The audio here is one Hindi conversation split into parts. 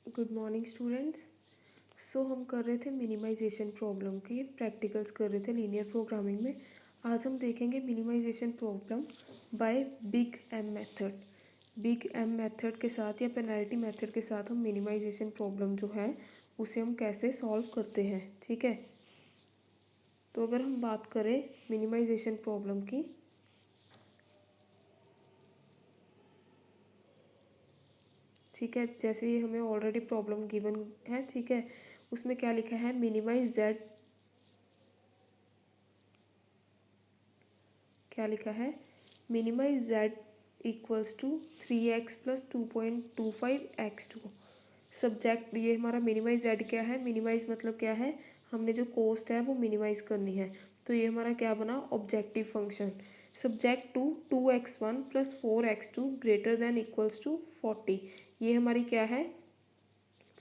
Good morning students. हम कर रहे थे मिनिमाइजेशन प्रॉब्लम की प्रैक्टिकल्स कर रहे थे लीनियर प्रोग्रामिंग में। आज हम देखेंगे minimization problem by big M method. Big M method के साथ या पेनल्टी मेथड के साथ हम मिनिमाइजेशन प्रॉब्लम जो है उसे हम कैसे सॉल्व करते हैं। ठीक है, तो अगर हम बात करें मिनिमाइजेशन प्रॉब्लम की, ठीक है, जैसे ये हमें ऑलरेडी प्रॉब्लम गिवन है, ठीक है, उसमें क्या लिखा है, मिनिमाइज जेड, क्या लिखा है, minimize Z equals to 3x plus 2.25x2। Subject, ये हमारा मिनिमाइज जेड क्या है, मिनिमाइज मतलब क्या है, हमने जो कॉस्ट है वो मिनिमाइज करनी है, तो ये हमारा क्या बना, objective function. Subject to 2x1 plus 4x2 greater than equals to 40, ये हमारी क्या है,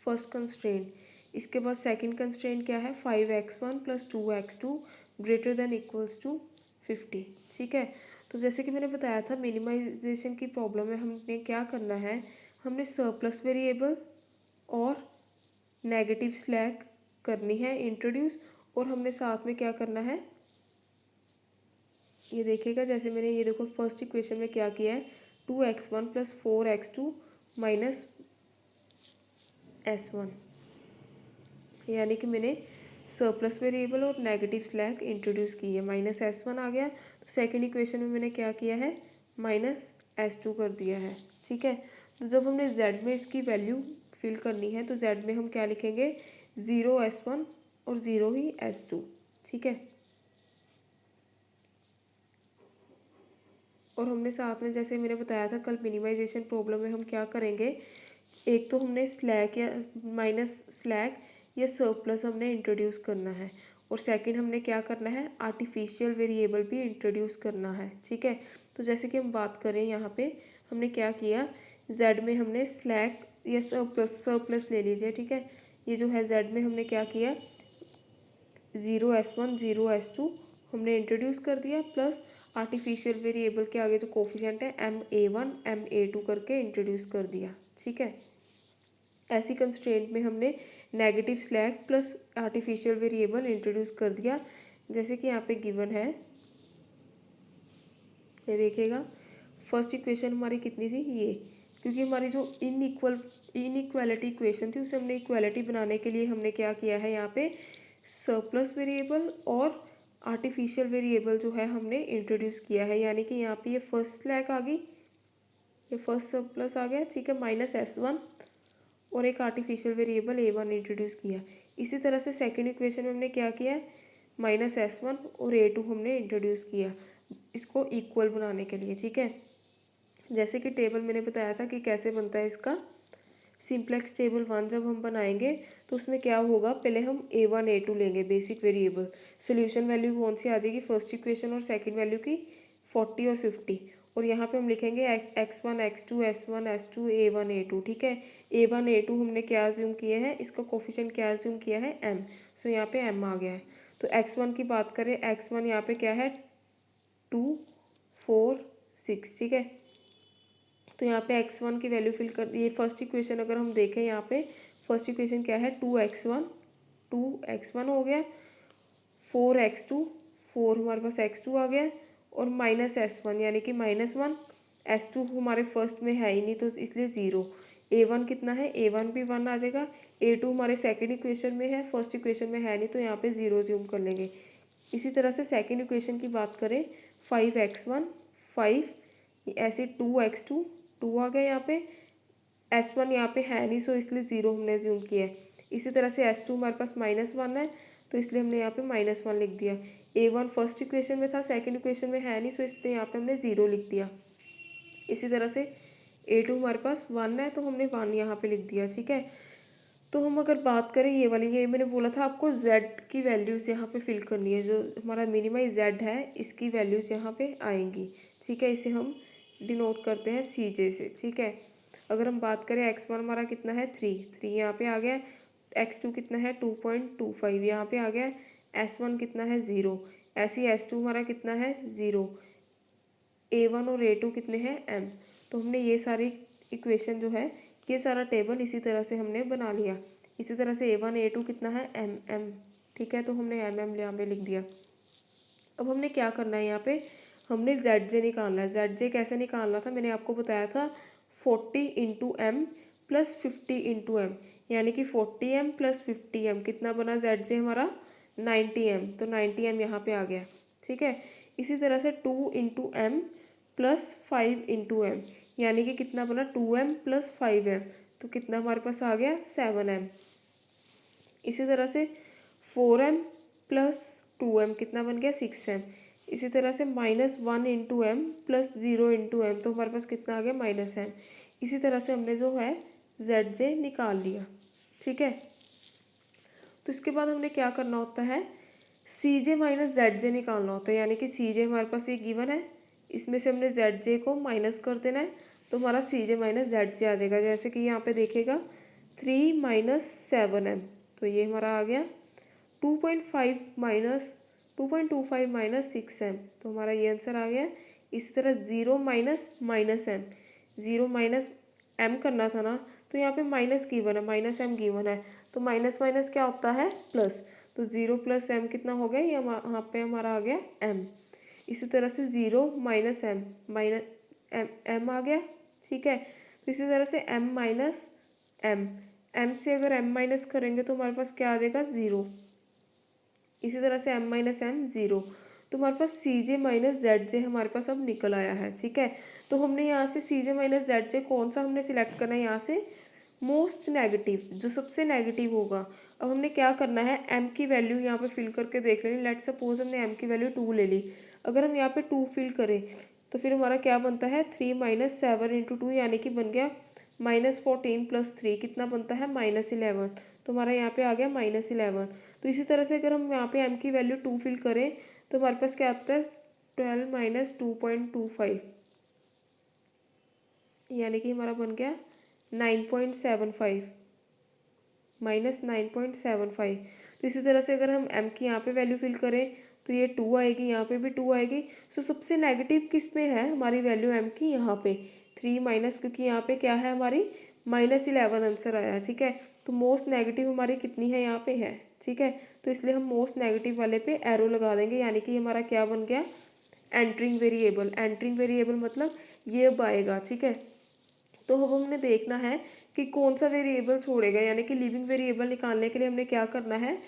फर्स्ट कंस्ट्रेंट। इसके बाद सेकंड कंस्ट्रेंट क्या है, 5x1 plus 2x2 greater than equals to 50। ठीक है, तो जैसे कि मैंने बताया था मिनिमाइजेशन की प्रॉब्लम में हमने क्या करना है, हमने सरप्लस वेरिएबल और नेगेटिव स्लैक करनी है इंट्रोड्यूस, और हमने साथ में क्या करना है, ये देखिएगा, जैसे मैंने ये देखो फर्स्ट इक्वेशन में क्या किया है, 2x1 plus 4x2 minus s1, यानी कि मैंने सरप्लस वेरिएबल और नेगेटिव स्लैक इंट्रोड्यूस की है, माइनस s1 आ गया। तो सेकंड इक्वेशन में मैंने क्या किया है, माइनस s2 कर दिया है। ठीक है, तो जब हमने z में इसकी वैल्यू फिल करनी है तो z में हम क्या लिखेंगे, 0 s1 और 0 ही s2। ठीक है, और हमने साथ में जैसे मैंने बताया था कल मिनिमाइजेशन प्रॉब्लम में हम क्या करेंगे, एक तो हमने स्लैक या माइनस स्लैक या सरप्लस हमने इंट्रोड्यूस करना है, और सेकंड हमने क्या करना है, आर्टिफिशियल वेरिएबल भी इंट्रोड्यूस करना है। ठीक है, तो जैसे कि हम बात करें यहाँ पे हमने क्या किया, जेड में हमने स्लैक या सरप्लस ले लीजिए। ठीक है, ये जो है जेड में हमने क्या किया, 0 s1 0 s2 हमने इंट्रोड्यूस कर दिया, प्लस आर्टिफिशियल वेरिएबल के आगे जो कोफिशिएंट है ma1 ma2 करके इंट्रोड्यूस कर दिया। ठीक है, ऐसी कंस्ट्रेंट में हमने negative slack plus artificial variable introduce कर दिया, जैसे कि यहाँ पे गिवन है, ये देखिएगा फर्स्ट इक्वेशन हमारी कितनी थी, ये, क्योंकि हमारी जो इनइक्वालिटी इक्वेशन थी उसे हमने इक्वालिटी बनाने के लिए हमने क्या किया है, यहाँ पे सरप्लस वेरिएबल और आर्टिफिशियल वेरिएबल जो है हमने इंट्रोड्यूस किया है, यानी कि यहाँ पे ये फर्स्ट स्लैक आ गई, ये फर्स्ट सरप्लस आ गया। ठीक है, माइनस s1 और एक आर्टिफिशियल वेरिएबल a1 इंट्रोड्यूस किया। इसी तरह से सेकंड इक्वेशन में हमने क्या किया, माइनस s1 और a2 हमने इंट्रोड्यूस किया इसको इक्वल बनाने के लिए। ठीक है, जैसे कि टेबल मैंने बताया था कि कैसे बनता है इसका, सिंप्लेक्स टेबल 1 जब हम बनाएंगे तो उसमें क्या होगा, पहले हम a1 a2 लेंगे बेसिक वेरिएबल, सोल्यूशन वैल्यू कौन सी आ जाएगी, फर्स्ट इक्वेशन और सेकंड वैल्यू की 40 और 50, और यहाँ पे हम लिखेंगे x1 x2 s1 s2 a1 a2। ठीक है, a1 a2 हमने क्या अज्यूम किए हैं, इसका कोफिशिएंट क्या अज्यूम किया है, m, सो यहाँ पे m आ गया है। तो x1 की बात करें, x1 यहाँ पे क्या है, 2 4 6। ठीक है, तो यहाँ पे x1 की वैल्यू फिल कर, ये फर्स्ट इक्वेशन अगर हम देखें, यहाँ पे फर्स्ट इक्वेशन क्या है, 2x1 हो गया, 4x2 4 हमारे पास x2 आ गया, और माइनस s1 यानी कि -1, s2 हमारे फर्स्ट में है ही नहीं तो इसलिए 0, a1 कितना है, a1 भी 1 आ जाएगा, a2 हमारे सेकंड इक्वेशन में है, फर्स्ट इक्वेशन में है नहीं तो यहाँ पे 0 ज्यूम कर लेंगे। इसी तरह से सेकंड इक्वेशन की बात करें, 5x1 5, ऐसे 2x2 2 आ गया, यहाँ पे s1 यहाँ पे है नहीं सो इसलिए 0 हमने ज्यूम किया है। इसी तरह से s2 हमारे पास -1 है तो इसलिए हमने यहाँ पे -1 लिख दिया। a1 फर्स्ट इक्वेशन में था, सेकंड इक्वेशन में है नहीं सो इसलिए यहाँ पे हमने 0 लिख दिया। इसी तरह से a2 हमारे पास 1 है तो हमने 1 यहाँ पे लिख दिया। ठीक है, तो हम अगर बात करें ये वाली, ये मैंने बोला था आपको z की वैल्यूज़ यहाँ पे फिल करनी है, जो हमारा मिनिमाइज z है इसकी वैल्यूज़ यहाँ पे आएंगी। ठीक है, इसे हम डिनोट करते हैं cj से। ठीक है, अगर हम बात करें x1 हमारा कितना है, 3 यहाँ पे आ गया, x2 कितना है 2.25 यहाँ पे आ गया, s1 कितना है 0, ऐसी s2 हमारा कितना है 0, a1 और a2 कितने हैं m। तो हमने ये सारी इक्वेशन जो है ये सारा टेबल इसी तरह से हमने बना लिया। इसी तरह से A1 A2 कितना है mm, ठीक है, तो हमने mm यहाँ पे लिख दिया। अब हमने क्या करना है, यहाँ पे हमने ZJ निकालना है। ZJ कैसे निकालना था मैंने आपको बताया था, 40 into M plus 50 into M, यानी कि 40m प्लस 50m कितना बना ZJ हमारा 90m, तो 90m यहाँ पे आ गया, ठीक है। इसी तरह से 2 into M plus 5 into M, यानी कि कितना बना 2m प्लस 5m, तो कितना हमारे पास आ गया 7m। इसी तरह से 4m प्लस 2m कितना बन गया 6m। इसी तरह से -1 into M plus 0 into M, तो हमारे पास कितना आ गया -m। इसी तरह से हमने जो है ZJ निकाल लिया, ठीक है। तो इसके बाद हमने क्या करना होता है, CJ माइनस ZJ निकालना होता है, यानी कि CJ हमारे पास ये गिवन है, इसमें से हमने ZJ को माइनस कर देना है, तो हमारा CJ माइनस ZJ आ जाएगा। जैसे कि यहाँ पे देखिएगा 3 माइनस 7m, तो ये हमारा आ गया 2.25 माइनस 6m, तो हमारा ये आंसर आ गया। इसी तरह 0 minus minus m, 0 minus m करना था ना, तो यहाँ पे माइनस गिवन है, माइनस m गिवन है, तो माइनस माइनस क्या होता है प्लस, तो 0 प्लस m कितना हो गया, ये यहाँ पे हमारा आ गया m। इसी तरह से 0 माइनस m माइनस m आ गया, ठीक है। तो इसी तरह से m माइनस m से अगर m माइनस करेंगे तो हमारे पास क्या आ जाएगा 0। इसी तरह से m माइनस m 0, तो हमारे पास CJ माइनस ZJ हमारे पास अब निकल आया है, ठीक है। तो हमने यहाँ से CJ माइनस ZJ कौन सा हमने सिलेक्ट करना है, यहाँ से मोस्ट नेगेटिव, जो सबसे नेगेटिव होगा। अब हमने क्या करना है, m की वैल्यू यहाँ पे फिल करके देख लेंगे। लेट सपोज हमने m की वैल्यू 2 ले ली, अगर हम यहाँ पे 2 फिल करें तो फिर हमारा क्या बनता है 3 माइनस 7 इंटू 2, यानी कि बन गया -14 प्लस 3 कितना बनता है -11, तो हमारा यहाँ पे आ गया -11। तो इसी तरह से अगर हम यहाँ पे m की वैल्यू 2 फिल करें तो हमारे पास क्या आता है 12 माइनस 2.25, यानी कि हमारा बन गया 9.75 माइनस 9.75। तो इसी तरह से अगर हम m की यहाँ पे वैल्यू फिल करें तो ये 2 आएगी, यहाँ पे भी 2 आएगी। सो सबसे नेगेटिव किस में है हमारी वैल्यू m की, यहाँ पे 3 माइनस, क्योंकि यहाँ पे क्या है हमारी -11 आंसर आया है, ठीक है। तो मोस्ट नेगेटिव हमारी कितनी है यहाँ पे है, ठीक है। तो इसलिए हम मोस्ट नेगेटिव वाले पे एरो लगा देंगे, यानी कि हमारा क्या बन गया एंटरिंग वेरिएबल। एंटरिंग वेरिएबल मतलब ये अब आएगा, ठीक है। तो अब हमने देखना है कि कौन सा वेरिएबल छोड़ेगा, यानी कि लिविंग वेरिएबल निकालने के लिए हमने क्या करना है,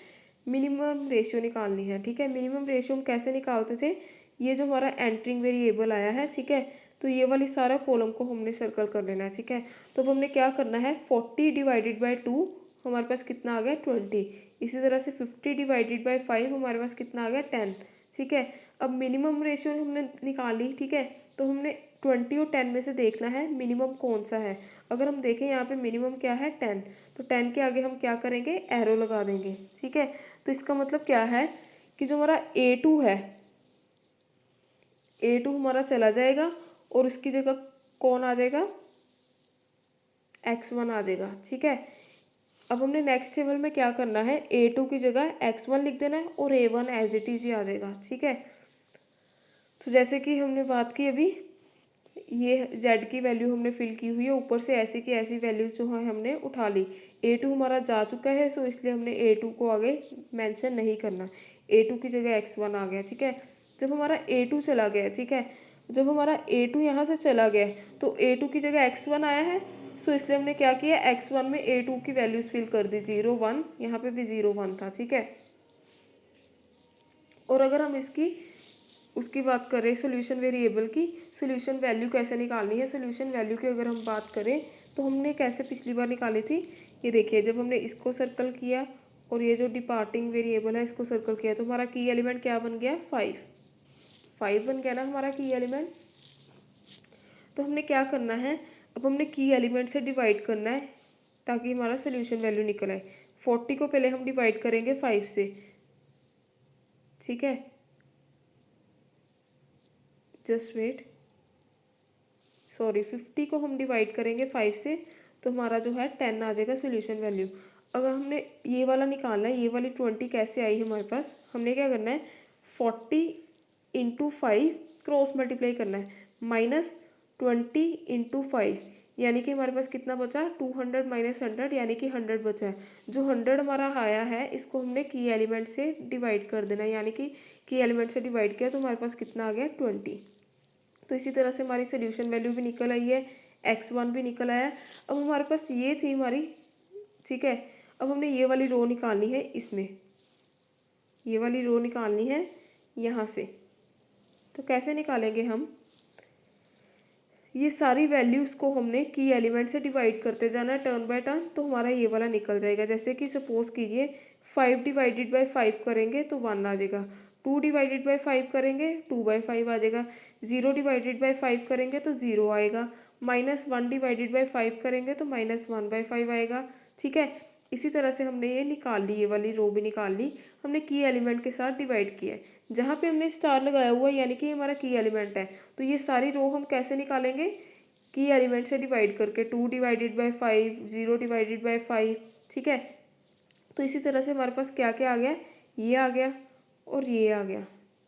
मिनिमम रेशियो निकालनी है, ठीक है। मिनिमम रेशियो हम कैसे निकालते थे, ये जो हमारा एंटरिंग वेरिएबल आया है, ठीक है, तो ये वाली सारा कॉलम को हमने सर्कल कर लेना है, ठीक है। तो अब हमने क्या करना है 40 डिवाइडेड बाई 2 हमारे पास कितना आ गया 20। इसी तरह से 50 डिवाइडेड बाई 5 हमारे पास कितना आ गया 10, ठीक है। अब मिनिमम रेशियो हमने निकाली, ठीक है। तो हमने 20 और 10 में से देखना है मिनिमम कौन सा है। अगर हम देखें यहाँ पे मिनिमम क्या है 10, तो 10 के आगे हम क्या करेंगे एरो लगा देंगे, ठीक है। तो इसका मतलब क्या है कि जो हमारा A2 है, A2 हमारा चला जाएगा और उसकी जगह कौन आ जाएगा x1 आ जाएगा, ठीक है। अब हमने नेक्स्ट टेबल में क्या करना है, A2 की जगह x1 लिख देना है और A1 एज इट इज ही आ जाएगा, ठीक है। तो जैसे कि हमने बात की अभी, ये z की वैल्यू हमने फिल की हुई है, ऊपर से ऐसी की ऐसी वैल्यूज जो है हमने उठा ली। A2 हमारा जा चुका है, सो इसलिए हमने A2 को आगे मेंशन नहीं करना, A2 की जगह x1 आ गया, ठीक है। जब हमारा A2 चला गया, ठीक है, जब हमारा A2 यहाँ से चला गया तो A2 की जगह x1 आया है, सो इसलिए हमने क्या किया x1 में A2 की वैल्यूज फिल कर दी 0 1, यहाँ पे भी 0 1 था, ठीक है। और अगर हम उसकी बात करें सोल्यूशन वेरिएबल की, सोल्यूशन वैल्यू कैसे निकालनी है, सोल्यूशन वैल्यू की अगर हम बात करें तो हमने कैसे पिछली बार निकाली थी, ये देखिए जब हमने इसको सर्कल किया और ये जो डिपार्टिंग वेरिएबल है इसको सर्कल किया, तो हमारा की एलिमेंट क्या बन गया 5 बन गया ना हमारा की एलिमेंट। तो हमने क्या करना है, अब हमने की एलिमेंट से डिवाइड करना है ताकि हमारा सोल्यूशन वैल्यू निकल आए। 40 को पहले हम डिवाइड करेंगे 5 से, ठीक है, जस्ट वेट, सॉरी 50 को हम डिवाइड करेंगे 5 से, तो हमारा जो है 10 आ जाएगा सोल्यूशन वैल्यू। अगर हमने ये वाला निकालना है, ये वाली 20 कैसे आई हमारे पास, हमने क्या करना है 40 इंटू 5 क्रॉस मल्टीप्लाई करना है, -20 इंटू 5, यानी कि हमारे पास कितना बचा, 200 माइनस 100 यानी कि 100 बचा है। जो 100 हमारा आया है इसको हमने की एलिमेंट से डिवाइड कर देना है, यानी कि की एलिमेंट से डिवाइड किया तो हमारे पास कितना आ गया 20। तो इसी तरह से हमारी सोल्यूशन वैल्यू भी निकल आई है, x1 भी निकल आया। अब हमारे पास ये थी हमारी, ठीक है। अब हमने ये वाली रो निकालनी है, इसमें ये वाली रो निकालनी है यहाँ से। तो कैसे निकालेंगे हम, ये सारी वैल्यूज़ को हमने की एलिमेंट से डिवाइड करते जाना है टर्न बाय टर्न, तो हमारा ये वाला निकल जाएगा। जैसे कि सपोज कीजिए 5 डिवाइडेड बाय 5 करेंगे तो 1 आ जाएगा, 2 डिवाइडेड बाय 5 करेंगे 2/5 आ जाएगा, 0 डिवाइडेड बाय 5 करेंगे तो 0 आएगा, -1 डिवाइडेड बाय 5 करेंगे तो -1/5 आएगा, ठीक है। इसी तरह से हमने ये निकाल ली, ये वाली रो भी निकाल ली, हमने की एलिमेंट के साथ डिवाइड किया है। जहाँ पे हमने स्टार लगाया हुआ है यानी कि हमारा की एलिमेंट है, तो ये सारी रो हम कैसे निकालेंगे, की एलिमेंट से डिवाइड करके, 2 डिवाइडेड बाय 5, 0 डिवाइडेड बाय 5, ठीक है। तो इसी तरह से हमारे पास क्या क्या आ गया, ये आ गया और ये आ गया,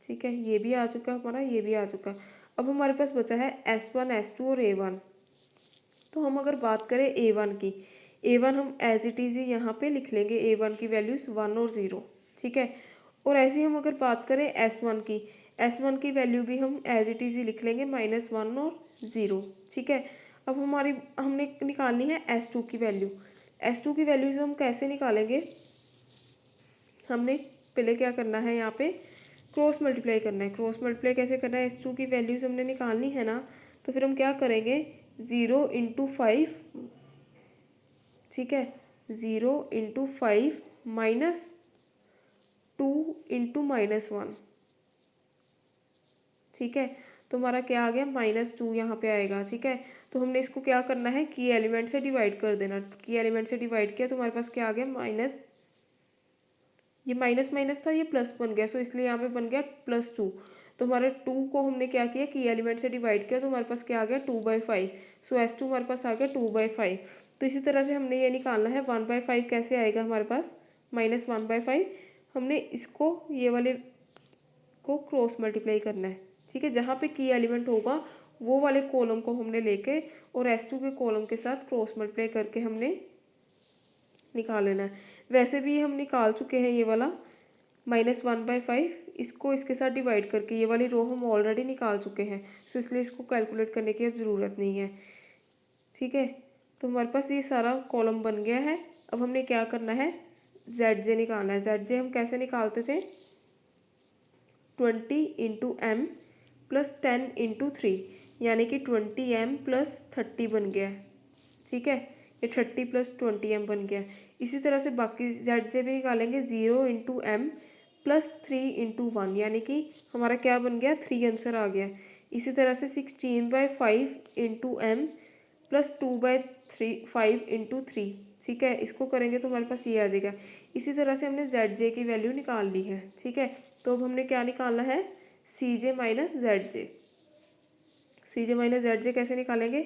ठीक है। ये भी आ चुका हमारा, ये भी आ चुका। अब हमारे पास बचा है S1, S2 और A1। तो हम अगर बात करें A1 की, A1 हम एज इट इज़ ही यहाँ पे लिख लेंगे, A1 की वैल्यूज़ 1 और 0, ठीक है। और ऐसे ही हम अगर बात करें S1 की, S1 की वैल्यू भी हम एज इट इज़ ही लिख लेंगे, -1 और 0, ठीक है। अब हमने निकालनी है S2 की वैल्यू। S2 की वैल्यूज़ हम कैसे निकालेंगे, हमने पहले क्या करना है, यहाँ पे क्रॉस मल्टीप्लाई करना है। क्रॉस मल्टीप्लाई कैसे करना है, S2 की वैल्यूज़ हमने निकालनी है ना, तो फिर हम क्या करेंगे, 0 × 5, ठीक है, 0 × 5 -2 × -1, ठीक है। तो हमारा क्या आ गया, -2 यहाँ पे आएगा, ठीक है। तो हमने इसको क्या करना है, की एलिमेंट से डिवाइड कर देना। की एलिमेंट से डिवाइड किया तो हमारे पास क्या आ गया, माइनस, ये माइनस माइनस था, ये प्लस बन गया, सो इसलिए यहाँ पे बन गया +2। तो हमारे 2 को हमने क्या किया, की एलिमेंट से डिवाइड किया तो हमारे पास क्या आ गया, 2/5। सो S2 हमारे पास आ गया 2/5। तो इसी तरह से हमने ये निकालना है 1/5 कैसे आएगा हमारे पास, -1/5। हमने इसको, ये वाले को क्रॉस मल्टीप्लाई करना है, ठीक है। जहाँ पे की एलिमेंट होगा वो वाले कॉलम को हमने लेके और S2 के कॉलम के साथ क्रॉस मल्टीप्लाई करके हमने निकाल लेना है। वैसे भी हम निकाल चुके हैं ये वाला -1/5, इसको इसके साथ डिवाइड करके ये वाली रो हम ऑलरेडी निकाल चुके हैं, सो इसलिए इसको कैलकुलेट करने की अब ज़रूरत नहीं है, ठीक है। तो हमारे पास ये सारा कॉलम बन गया है। अब हमने क्या करना है, ZJ निकालना है। ZJ हम कैसे निकालते थे, 20 × m + 10 × 3, यानी कि 20m + 30 बन गया, ठीक है। ये 30 + 20m बन गया। इसी तरह से बाकी ZJ भी निकालेंगे, 0 × m + 3 × 1, यानी कि हमारा क्या बन गया, 3 आंसर आ गया। इसी तरह से 16/5 × m + 2/5 × 3, ठीक है। इसको करेंगे तो हमारे पास ये आ जाएगा। इसी तरह से हमने ZJ की वैल्यू निकाल ली है, ठीक है। तो अब हमने क्या निकालना है, CJ - ZJ। CJ - ZJ कैसे निकालेंगे,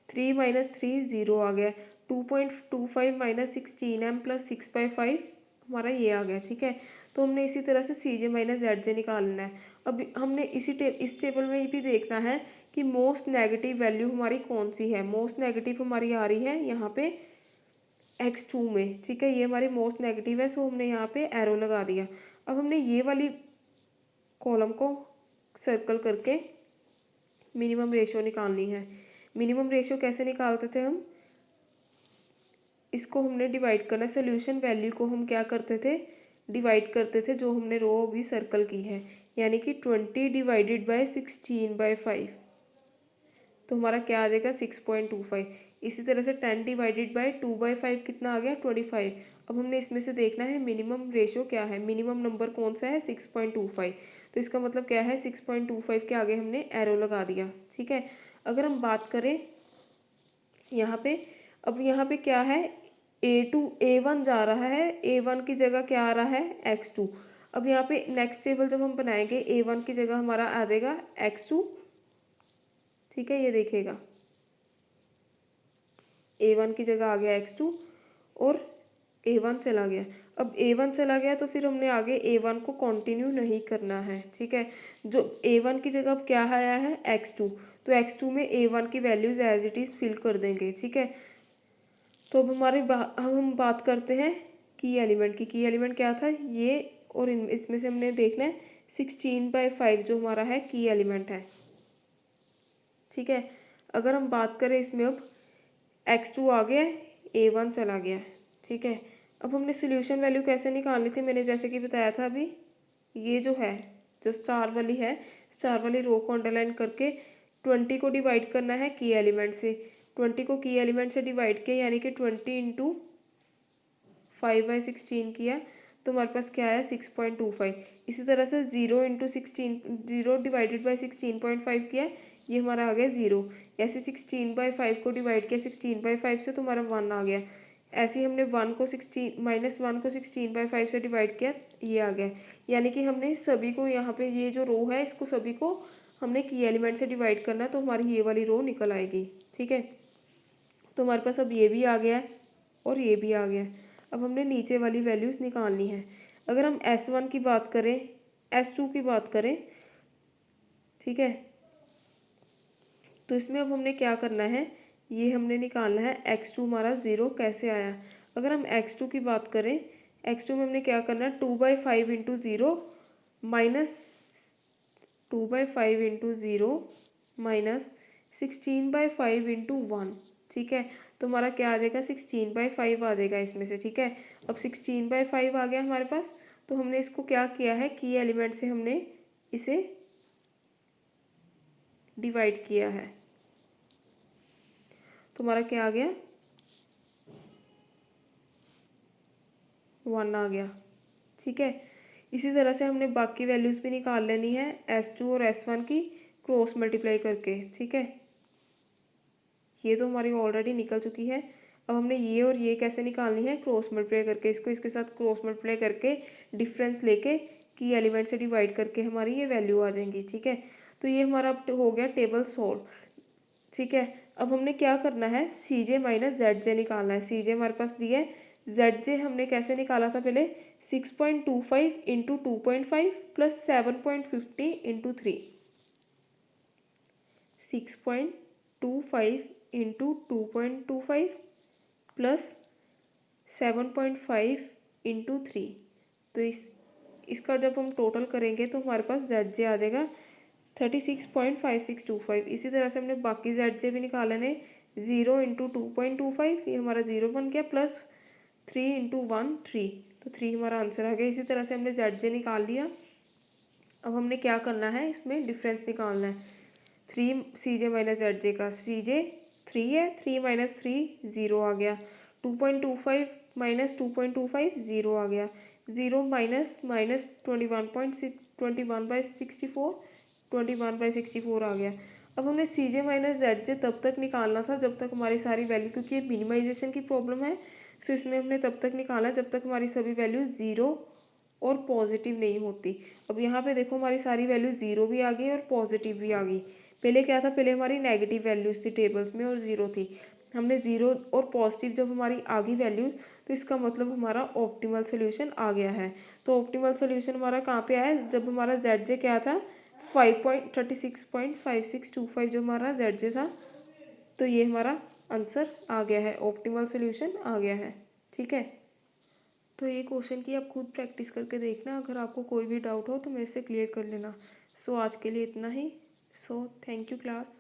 3 - 3 0 आ गया, 2.25 - 16m + 6/5 हमारा ये आ गया, ठीक है। तो हमने इसी तरह से CJ - ZJ निकालना है। अब हमने इस टेबल में भी देखना है कि मोस्ट नेगेटिव वैल्यू हमारी कौन सी है। मोस्ट नेगेटिव हमारी आ रही है यहाँ पे x2 में, ठीक है। ये हमारी मोस्ट नेगेटिव है, सो हमने यहाँ पे एरो लगा दिया। अब हमने ये वाली कॉलम को सर्कल करके मिनिमम रेशियो निकालनी है। मिनिमम रेशियो कैसे निकालते थे हम, इसको हमने डिवाइड करना, सोल्यूशन वैल्यू को हम क्या करते थे, डिवाइड करते थे, जो हमने रो भी सर्कल की है, यानी कि 20 डिवाइडेड बाय 16/5, तो हमारा क्या आ जाएगा 6.25। इसी तरह से 10 डिवाइडेड बाय 2/5 कितना आ गया 25। अब हमने इसमें से देखना है मिनिमम रेशियो क्या है, मिनिमम नंबर कौन सा है 6.25। तो इसका मतलब क्या है, 6.25 के आगे हमने एरो लगा दिया, ठीक है। अगर हम बात करें यहाँ पे, अब यहाँ पे क्या है, A1 जा रहा है, A1 की जगह क्या आ रहा है x2। अब यहाँ पे नेक्स्ट टेबल जब हम बनाएंगे A1 की जगह हमारा आ जाएगा x2, ठीक है। ये देखिएगा A1 की जगह आ गया x2 और A1 चला गया। अब A1 चला गया तो फिर हमने आगे A1 को कंटिन्यू नहीं करना है, ठीक है। जो A1 की जगह अब क्या आया है X2, तो X2 में A1 की values as it is fill कर देंगे, ठीक है। तो अब हम बात करते हैं की एलिमेंट की। की एलिमेंट क्या था ये, और इसमें से हमने देखना है 16/5 जो हमारा है की एलिमेंट है, ठीक है। अगर हम बात करें इसमें अब X2 आ गया, A1 चला गया, ठीक है। अब हमने सोल्यूशन वैल्यू कैसे निकालनी थी, मैंने जैसे कि बताया था अभी, ये जो है जो स्टार वाली है, स्टार वाली रो को अंडरलाइन करके 20 को डिवाइड करना है की एलिमेंट से। 20 को की एलिमेंट से डिवाइड किया यानी कि 20 इंटू 5/16 किया तो हमारे पास क्या आया 6.25। इसी तरह से 0 इंटू 16, 0 डिवाइडेड बाई 16.5 किया, ये हमारा आ गया 0। ऐसे 16/5 को डिवाइड किया 16/5 से तो हमारा 1 आ गया। ऐसे ही हमने 1 को 16 से डिवाइड किया, ये आ गया। यानी कि हमने सभी को यहाँ पे ये जो रो है इसको सभी को हमने की एलिमेंट से डिवाइड करना, तो हमारी ये वाली रो निकल आएगी, ठीक है। तो हमारे पास अब ये भी आ गया और ये भी आ गया। अब हमने नीचे वाली वैल्यूज़ निकालनी है। अगर हम S1 की बात करें, S2 की बात करें, ठीक है, तो इसमें अब हमने क्या करना है, ये हमने निकालना है X2 हमारा 0 कैसे आया। अगर हम X2 की बात करें, X2 में हमने क्या करना है 2/5 into 0 minus 2/5 into 0 minus 16/5 into 1, ठीक है। तो हमारा क्या आ जाएगा 16/5 आ जाएगा इसमें से, ठीक है। अब 16/5 आ गया हमारे पास, तो हमने इसको क्या किया है की एलिमेंट से हमने इसे डिवाइड किया है, तो हमारा क्या आ गया 1 आ गया, ठीक है। इसी तरह से हमने बाकी वैल्यूज़ भी निकाल लेनी है S2 और S1 की क्रॉस मल्टीप्लाई करके, ठीक है। ये तो हमारी ऑलरेडी निकल चुकी है। अब हमने ये और ये कैसे निकालनी है क्रॉस मल्टीप्लाई करके, इसको इसके साथ क्रॉस मल्टीप्लाई करके डिफरेंस लेके की एलिमेंट से डिवाइड करके हमारी ये वैल्यू आ जाएंगी, ठीक है। तो ये हमारा अब हो गया टेबल सॉल्व, ठीक है। अब हमने क्या करना है CJ माइनस ZJ निकालना है। CJ हमारे पास दिया है, ZJ हमने कैसे निकाला था पहले 6.25 into 2.5 plus 7.50 into 3, 6.25 into 2.25 plus 7.5 into 3। तो इसका जब हम टोटल करेंगे तो हमारे पास ZJ आ जाएगा 36.5625। इसी तरह से हमने बाकी ZJ भी निकालने, 0 इंटू 2.25 ये हमारा 0 बन गया, प्लस 3 इंटू 1 3, तो 3 हमारा आंसर आ गया। इसी तरह से हमने ZJ निकाल लिया। अब हमने क्या करना है इसमें डिफरेंस निकालना है 3 CJ माइनस ZJ का। CJ 3 है, 3 माइनस 3 0 आ गया, 2.25 माइनस 2.25 0 आ गया, 0 माइनस माइनस 21/64 21/64 आ गया। अब हमने CJ माइनस ZJ तब तक निकालना था जब तक हमारी सारी वैल्यू, क्योंकि ये मिनिमाइजेशन की प्रॉब्लम है, सो इसमें हमने तब तक निकाला जब तक हमारी सभी वैल्यू 0 और पॉजिटिव नहीं होती। अब यहाँ पे देखो हमारी सारी वैल्यू 0 भी आ गई और पॉजिटिव भी आ गई। पहले क्या था, पहले हमारी नेगेटिव वैल्यूज़ थी टेबल्स में और 0 थी। हमने 0 और पॉजिटिव जब हमारी आ गई वैल्यूज़, तो इसका मतलब हमारा ऑप्टिमल सोल्यूशन आ गया है। तो ऑप्टिमल सोल्यूशन हमारा कहाँ पे आया, जब हमारा ZJ क्या था 36.5625 जो हमारा ZJ था, तो ये हमारा आंसर आ गया है, ऑप्टिमल सोल्यूशन आ गया है, ठीक है। तो ये क्वेश्चन की आप खुद प्रैक्टिस करके देखना, अगर आपको कोई भी डाउट हो तो मेरे से क्लियर कर लेना। सो आज के लिए इतना ही। So thank you class.